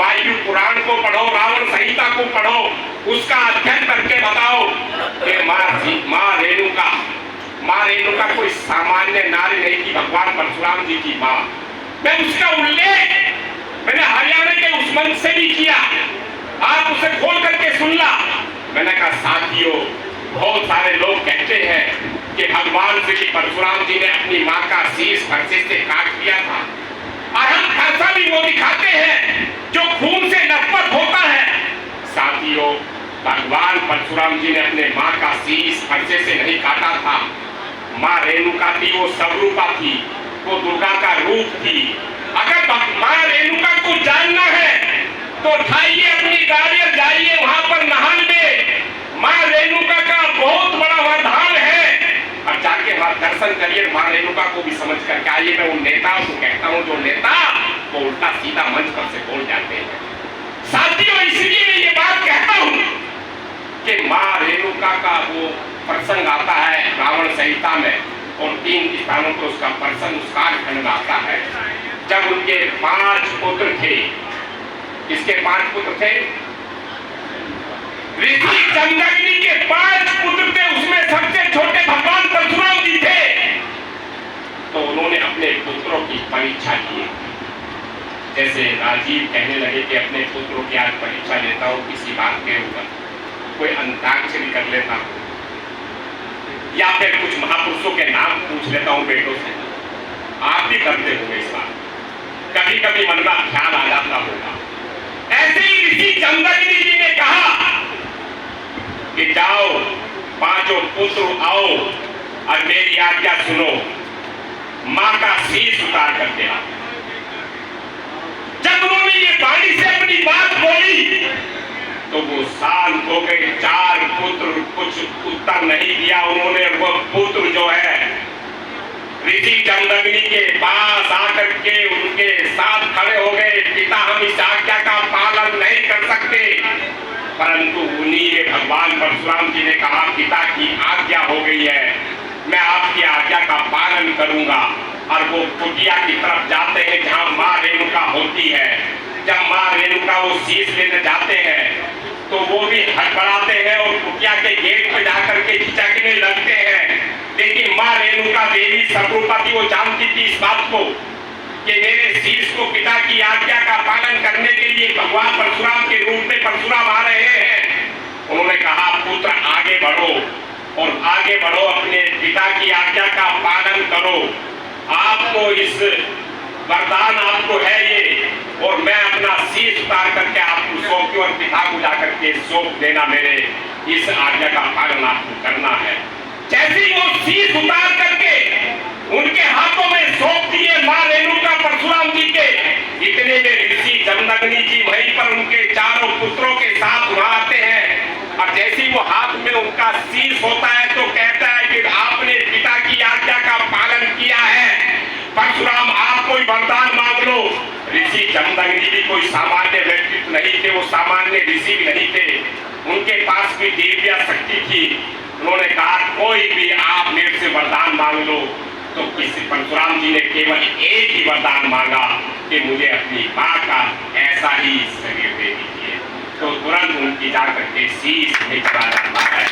वायु पुराण को पढ़ो, रावण संहिता को पढ़ो, उसका अध्ययन करके बताओ कि माँ रेणुका कोई सामान्य नारी नहीं थी, भगवान परशुराम जी की माँ। मैं उसका उल्लेख मैंने हरियाणा के उस मंच से भी किया, आप उसे खोल करके सुन ला। मैंने कहा साथियों, बहुत सारे लोग कहते हैं कि भगवान श्री परशुराम जी ने अपनी माँ का शीश फरसे से काट दिया था, और हम फरसा भी वो दिखाते हैं जो खून से लथपथ होता है। साथियों, भगवान परशुराम जी ने अपने माँ का शीश फरसे से नहीं काटा था। माँ रेणुका थी, वो स्वरूपा थी, वो दुर्गा का रूप थी। अगर माँ रेणुका को जानना है तो उठाइए अपनी गाड़ी और जाइए वहां पर नहान में। माँ रेणुका का बहुत बड़ा वरदान है, और जाके वहां दर्शन करिए, माँ रेणुका को भी समझ करके आइए। मैं उन नेताओं को कहता हूँ जो नेता वो उल्टा सीधा मंच पर से बोल जाते हैं। साथियों, इसलिए मैं ये बात कहता हूँ कि माँ रेणुका का वो प्रसंग आता है रावण संहिता में, और 3 स्थानों पर उसका प्रसंग उस कालखंड में आता है जब उनके 5 पुत्र थे। किसके 5 पुत्र थे? ऋषि जमदग्नि के 5 पुत्र थे, उसमें सबसे छोटे भगवान परशुराम जी थे। तो उन्होंने अपने पुत्रों की परीक्षा की। जैसे राजीव कहने लगे कि अपने पुत्रों की आज परीक्षा लेता हूं किसी बात के ऊपर, कोई अंताक्षरी कर लेता हूं, या फिर कुछ महापुरुषों के नाम पूछ लेता हूं बेटों से। आप भी करते होंगे इस बात, कभी कभी मन में ख्याल आ जाता होगा। ऐसे ही ऋषि जमदग्नि जी ने कहा कि जाओ 5 पुत्र आओ और मेरी आज्ञा सुनो, मां का शीश उतार करके आओ। जब उन्होंने ये वाणी से अपनी बात बोली तो वो शांत हो गए। 4 पुत्र कुछ उत्तर नहीं दिया उन्होंने। वो पुत्र जो है ऋषि जमदग्नि के पास आकर के उनके साथ खड़े हो गए। पिता, हम इस आज्ञा का पालन नहीं कर सकते। परंतु उन्हीं ने भगवान परशुराम जी ने कहा, पिता की आज्ञा हो गई है, मैं आपकी आज्ञा का पालन करूंगा। और वो कुटिया की तरफ जाते हैं जहां माँ रेणुका होती है। जब माँ रेणुका वो शीश लेने जाते हैं तो वो भी हड़बड़ाते हैं और कुटिया के गेट पे जाकर के खिंचकने लगते हैं। लेकिन माँ रेणुका देवी स्वरूपा थी, वो जानती थी इस बात को कि मेरे शीश को पिता की आज्ञा का पालन करने के लिए भगवान परशुराम के रूप में परशुराम आ रहे हैं। उन्होंने कहा, पुत्र आगे बढ़ो और आगे बढ़ो, अपने पिता की आज्ञा का पालन करो। आपको इस वरदान आपको है ये, और मैं अपना शीश उतार करके आपको सौंपूं और पिता को जाकर के सौंप देना, मेरे इस आज्ञा का पालन आपको करना है। जैसे ही वो शीश उतार करके उनके हाथों में सौंप दिए माँ रेणुका परशुराम जी के, इतने में ऋषि जमदग्नि जी वहीं पर उनके 4 पुत्रों के साथ वहां आते हैं। और जैसे ही वो हाथ में उनका शीश होता है तो कहता है कि आपने पिता की आज्ञा का पालन किया है, परशुराम आप कोई वरदान मांग लो। ऋषि जमदग्नि भी कोई सामान्य व्यक्तित्व नहीं थे, वो सामान्य ऋषि भी नहीं थे, उनके पास भी दिव्य शक्ति थी। उन्होंने कहा, कोई भी आप मेरे से वरदान मांग लो। तो किसी परशुराम जी ने केवल एक ही वरदान मांगा कि मुझे अपनी मां का ऐसा ही शरीर दे दीजिए। तो तुरंत उनकी जाकर के शीश में चला जाता है।